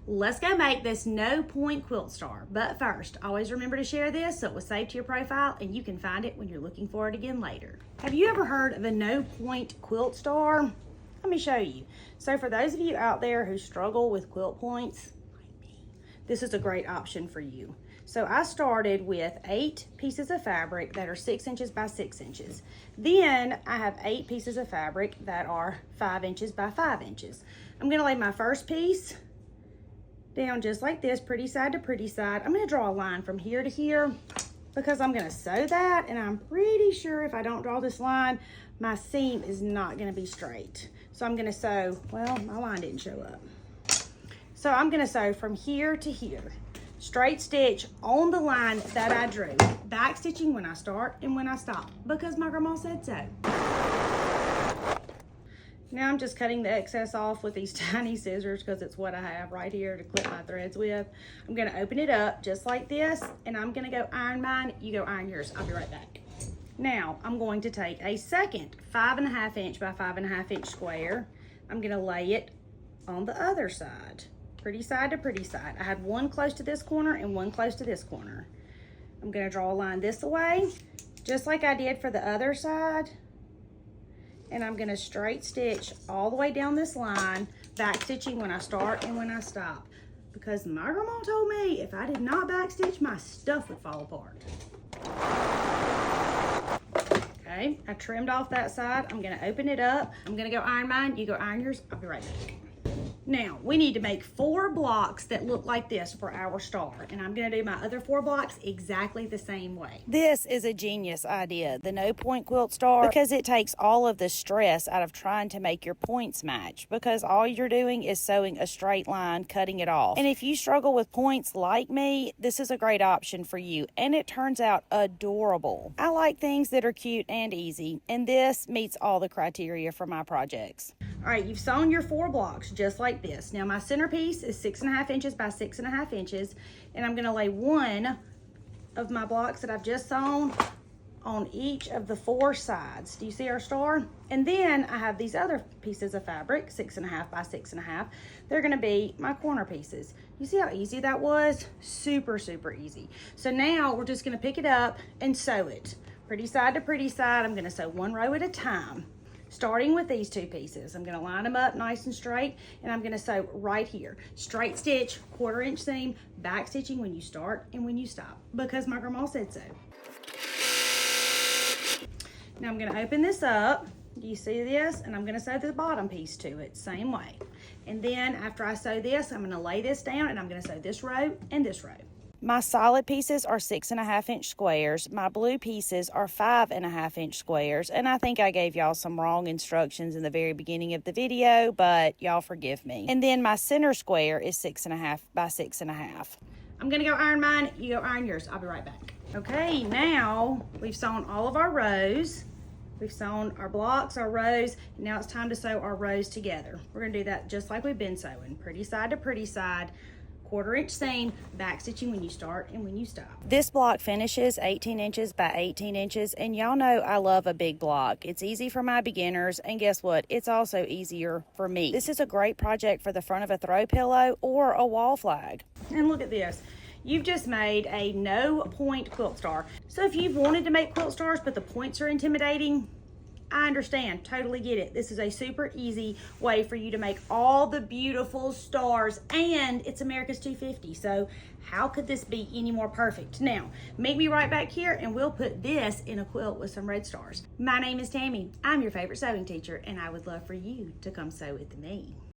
Let's go make this no point quilt star. But first, always remember to share this so it was saved to your profile and you can find it when you're looking for it again later. Have you ever heard of a no point quilt star? Let me show you. So for those of you out there who struggle with quilt points, like me, this is a great option for you. So I started with 8 pieces of fabric that are 6 inches by 6 inches. Then I have 8 pieces of fabric that are 5 inches by 5 inches. I'm gonna lay my first piece down just like this, pretty side to pretty side. I'm gonna draw a line from here to here because I'm gonna sew that, and I'm pretty sure if I don't draw this line, my seam is not gonna be straight. So I'm gonna sew, well, my line didn't show up. So I'm gonna sew from here to here. Straight stitch on the line that I drew. Back stitching when I start and when I stop because my grandma said so. Now I'm just cutting the excess off with these tiny scissors because it's what I have right here to clip my threads with. I'm gonna open it up just like this, and I'm gonna go iron mine, you go iron yours. I'll be right back. Now I'm going to take a second 5.5 inch by 5.5 inch square. I'm gonna lay it on the other side. Pretty side to pretty side. I had one close to this corner and one close to this corner. I'm gonna draw a line this way, just like I did for the other side. And I'm gonna straight stitch all the way down this line, back stitching when I start and when I stop. Because my grandma told me if I did not back stitch, my stuff would fall apart. Okay, I trimmed off that side. I'm gonna open it up. I'm gonna go iron mine, you go iron yours. I'll be right back. Now, we need to make 4 blocks that look like this for our star, and I'm gonna do my other 4 blocks exactly the same way. This is a genius idea, the no point quilt star, because it takes all of the stress out of trying to make your points match, because all you're doing is sewing a straight line, cutting it off. And if you struggle with points like me, this is a great option for you, and it turns out adorable. I like things that are cute and easy, and this meets all the criteria for my projects. All right, you've sewn your 4 blocks just like this. Now my centerpiece is 6.5 inches by 6.5 inches, and I'm gonna lay one of my blocks that I've just sewn on each of the 4 sides. Do you see our star? And then I have these other pieces of fabric, 6.5 by 6.5. They're gonna be my corner pieces. You see how easy that was? Super, super easy. So now we're just gonna pick it up and sew it. Pretty side to pretty side. I'm gonna sew 1 row at a time. Starting with these 2 pieces, I'm gonna line them up nice and straight, and I'm gonna sew right here. Straight stitch, 1/4 inch seam, back stitching when you start and when you stop, because my grandma said so. Now I'm gonna open this up. Do you see this? And I'm gonna sew the bottom piece to it, same way. And then after I sew this, I'm gonna lay this down, and I'm gonna sew this row and this row. My solid pieces are 6.5 inch squares. My blue pieces are 5.5 inch squares. And I think I gave y'all some wrong instructions in the very beginning of the video, but y'all forgive me. And then my center square is 6.5 by 6.5. I'm gonna go iron mine, you go iron yours. I'll be right back. Okay, now we've sewn all of our rows. We've sewn our blocks, our rows, and now it's time to sew our rows together. We're gonna do that just like we've been sewing. Pretty side to pretty side. 1/4 inch seam, back stitching when you start and when you stop. This block finishes 18 inches by 18 inches, and y'all know I love a big block. It's easy for my beginners, and guess what? It's also easier for me. This is a great project for the front of a throw pillow or a wall flag. And look at this. You've just made a no point quilt star. So if you've wanted to make quilt stars but the points are intimidating, I understand, totally get it. This is a super easy way for you to make all the beautiful stars, and it's America's 250, so how could this be any more perfect? Now, meet me right back here and we'll put this in a quilt with some red stars. My name is Tammy. I'm your favorite sewing teacher, and I would love for you to come sew with me.